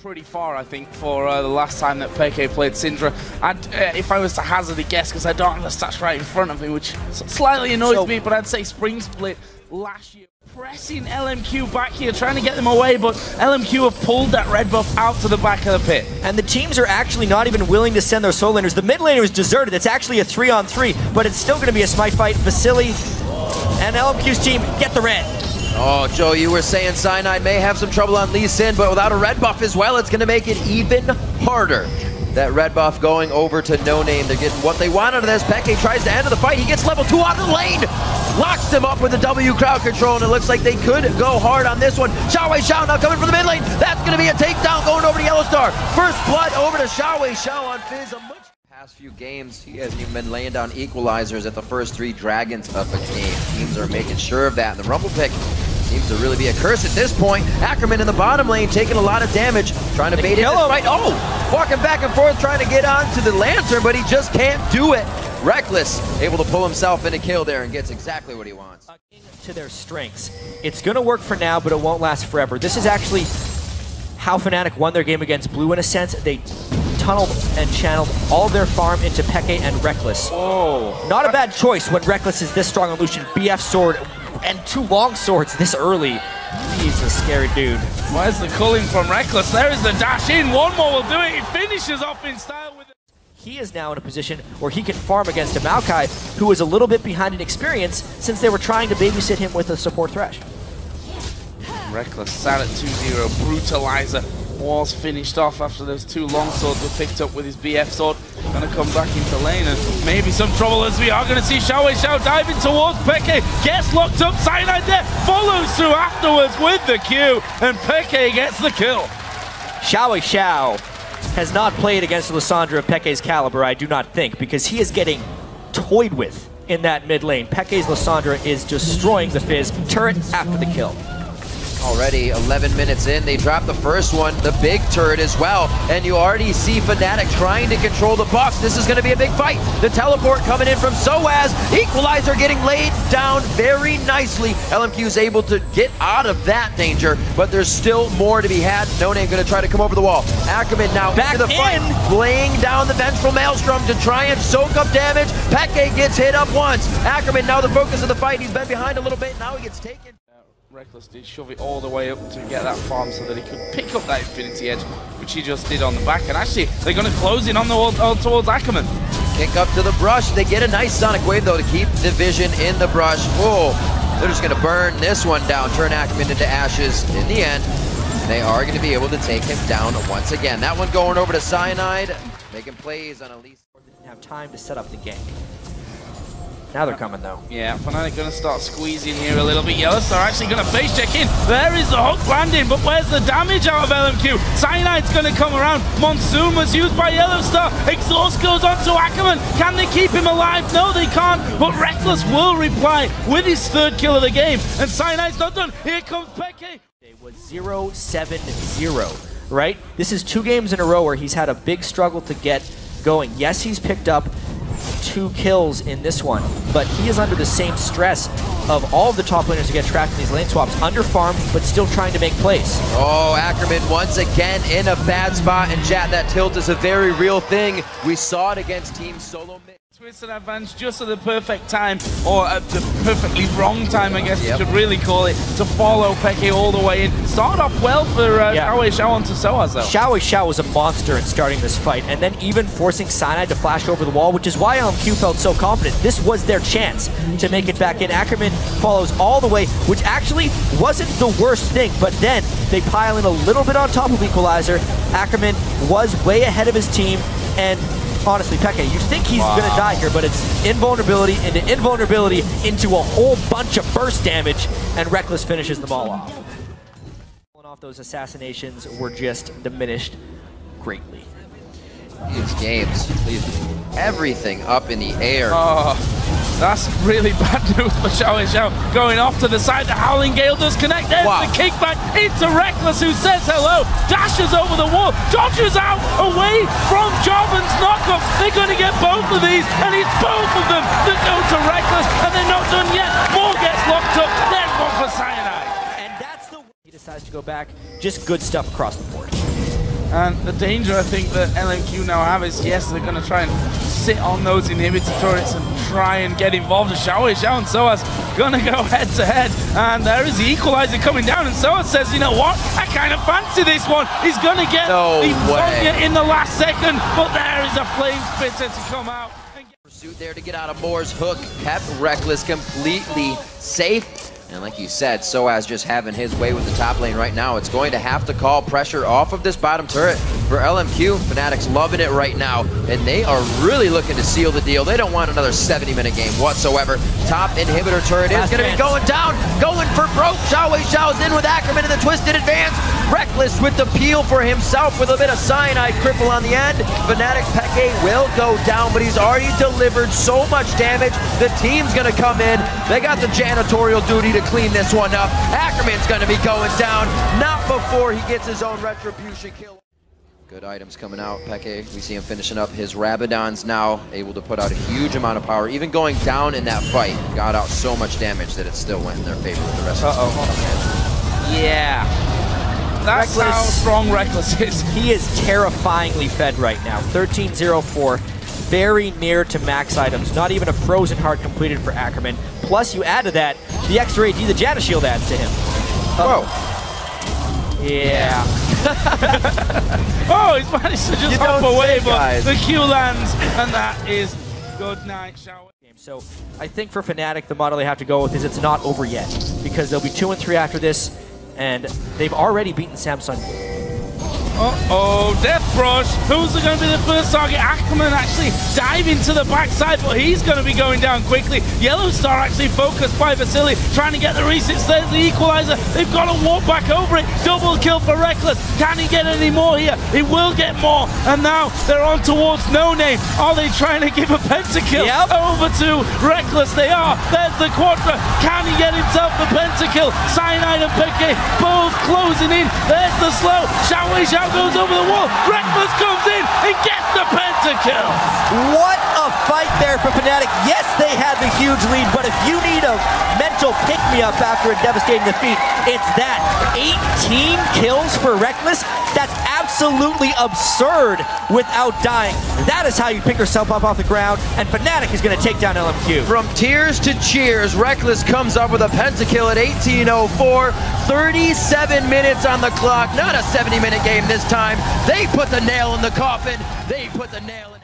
pretty far, I think, for the last time that xPeke played Syndra. And if I was to hazard a guess, because I don't have the stats right in front of me, which slightly annoys me, but I'd say Spring Split last year. Pressing LMQ back here, trying to get them away, but LMQ have pulled that red buff out to the back of the pit. And the teams are actually not even willing to send their soul laners. The mid laner is deserted. It's actually a 3-on-3, but it's still going to be a smite fight. Vasilii and LMQ's team get the red. Oh, Joe, you were saying Cyanide may have some trouble on Lucian, but without a red buff as well, it's going to make it even harder. That red buff going over to NoName. They're getting what they want out of this. xPeke tries to end the fight. He gets level 2 out of the lane. Locks him up with the W crowd control, and it looks like they could go hard on this one. XiaoWeiXiao now coming from the mid lane. That's going to be a takedown going over to YellOwStaR. First blood over to XiaoWeiXiao on Fizz. Past few games, he hasn't even been laying down equalizers at the first 3 dragons of the game. Teams are making sure of that, and the Rumble pick seems to really be a curse at this point. Ackerman in the bottom lane taking a lot of damage, trying to bait in this fight. Oh, walking back and forth trying to get onto the lantern, but he just can't do it. Rekkles able to pull himself in a kill there and gets exactly what he wants. To their strengths. It's going to work for now, but it won't last forever. This is actually how Fnatic won their game against Blue in a sense. They tunneled and channeled all their farm into xPeke and Rekkles. Oh. Not a bad choice when Rekkles is this strong on Lucian. BF sword and 2 long swords this early. He's a scary dude. Where's the culling from Rekkles? There is the dash in. One more will do it. He finishes off in style with it. He is now in a position where he can farm against a Maokai who is a little bit behind in experience since they were trying to babysit him with a support Thresh. Rekkles sat at 2-0. Brutalizer was finished off after those 2 long swords were picked up with his BF sword. Gonna come back into lane and maybe some trouble, as we are gonna see XiaoWeiXiao diving towards xPeke. Gets locked up, Cyanide there, follows through afterwards with the Q, and xPeke gets the kill. XiaoWeiXiao has not played against Lissandra of xPeke's caliber, I do not think, because he is getting toyed with in that mid lane. xPeke's Lissandra is destroying the Fizz turret after the kill. Already 11 minutes in, they drop the first one, the big turret as well, and you already see Fnatic trying to control the buffs. This is going to be a big fight. The teleport coming in from sOAZ, equalizer getting laid down very nicely. LMQ is able to get out of that danger, but there's still more to be had. NoName going to try to come over the wall. Ackerman now back into the fight, laying down the vengeful Maelstrom to try and soak up damage. xPeke gets hit up once. Ackerman now the focus of the fight. He's been behind a little bit, now he gets taken. Rekkles did shove it all the way up to get that farm so that he could pick up that Infinity Edge, which he just did on the back. And actually, they're going to close in on the wall towards Ackerman. Kick up to the brush. They get a nice Sonic Wave, though, to keep the vision in the brush. Whoa, they're just going to burn this one down, turn Ackerman into ashes. In the end, they are going to be able to take him down once again. That one going over to Cyanide, making plays on Alistar. Didn't have time to set up the gank. Now they're coming though. Yeah, Fnatic going to start squeezing here a little bit. YellOwStaR actually going to face check in. There is the hook landing, but where's the damage out of LMQ? Cyanide's going to come around. Monsoon was used by YellOwStaR. Exhaust goes on to Ackerman. Can they keep him alive? No, they can't. But Rekkles will reply with his 3rd kill of the game. And Cyanide's not done. Here comes xPeke. It was 0-7-0, right? This is 2 games in a row where he's had a big struggle to get going. Yes, he's picked up 2 kills in this one, but he is under the same stress of all of the top laners who get trapped in these lane swaps, under farm, but still trying to make plays. Oh, Ackerman once again in a bad spot, and chat, that tilt is a very real thing. We saw it against Team Solo Mid. Twisted advance just at the perfect time, or at the perfectly wrong time, I guess you could really call it, to follow xPeke all the way in. Started off well for XiaoWeiXiao onto sOAZ though. XiaoWeiXiao was a monster in starting this fight, and then even forcing Cyanide to flash over the wall, which is why LMQ felt so confident. This was their chance to make it back in. Ackerman follows all the way, which actually wasn't the worst thing, but then they pile in a little bit on top of equalizer. Ackerman was way ahead of his team, and honestly, xPeke, you think he's gonna die here, but it's invulnerability into a whole bunch of burst damage, and Rekkles finishes them all off. Pulling off those assassinations were just diminished greatly. These games, everything up in the air. Oh, that's really bad news for XiaoWeiXiao. Going off to the side, the Howling Gale does connect. There's the kickback into Rekkles, who says hello, dashes over the wall, dodges out away from Jarvan's knockup. They're going to get both of these, and it's both of them that go to Rekkles, and they're not done yet. More gets locked up. There's one for Cyanide. And that's the he decides to go back. Just good stuff across the board. And the danger I think that LMQ now have is, yes, they're going to try and sit on those inhibitor turrets and try and get involved. XiaoWeiXiao and sOAZ going to go head to head. And there is the equalizer coming down. And sOAZ says, you know what? I kind of fancy this one. He's going to get the Sonya in the last second. But there is a flame spitter to come out. Pursuit there to get out of Moore's hook. Kept Rekkles completely safe. And like you said, sOAZ just having his way with the top lane right now. It's going to have to call pressure off of this bottom turret for LMQ. Fnatic's loving it right now, and they are really looking to seal the deal. They don't want another 70-minute game whatsoever. Top inhibitor turret is going to be going down, going for broke. XiaoWeiXiao's in with Ackerman in the twisted advance. Rekkles with the peel for himself with a bit of Cyanide cripple on the end. Fnatic's xPeke will go down, but he's already delivered so much damage. The team's going to come in. They got the janitorial duty to clean this one up. Ackerman's going to be going down, not before he gets his own retribution kill. Good items coming out. xPeke, we see him finishing up his Rabadons now, able to put out a huge amount of power. Even going down in that fight, got out so much damage that it still went in their favor with the rest of the team. Yeah. That's Rekkles, how strong Rekkles is. He is terrifyingly fed right now. 13-0-4. Very near to max items. Not even a frozen heart completed for Ackerman. Plus, you add to that the extra AD the Janna shield adds to him. Whoa. Yeah. Oh, he's managed to just hop away, but the Q lands, and that is good night, XiaoWeiXiao. So I think for Fnatic, the model they have to go with is it's not over yet, because they'll be 2-3 after this, and they've already beaten Samsung. Uh-oh, Death Brush. Who's going to be the first target? Ackerman actually diving to the backside, but he's going to be going down quickly. YellOwStaR actually focused by Vasilii, trying to get the resets. There's the equalizer. They've got to walk back over it. Double kill for Rekkles. Can he get any more here? He will get more. And now they're on towards NoName. Are they trying to give a pentakill over to Rekkles? They are. There's the Quadra. Can he get himself the pentakill? Cyanide and xPeke both closing in. There's the slow. XiaoWeiXiao goes over the wall. Rekkles comes in and gets the pentakill. What a fight there for Fnatic. Yes, they had the huge lead, but if you need a mental pick-me-up after a devastating defeat, it's that. 18 kills for Rekkles? That's absolutely absurd without dying. That is how you pick yourself up off the ground, and Fnatic is going to take down LMQ. From tears to cheers, Rekkles comes up with a pentakill at 18:04. 37 minutes on the clock. Not a 70-minute game this time. They put the nail in the coffin. They put the nail in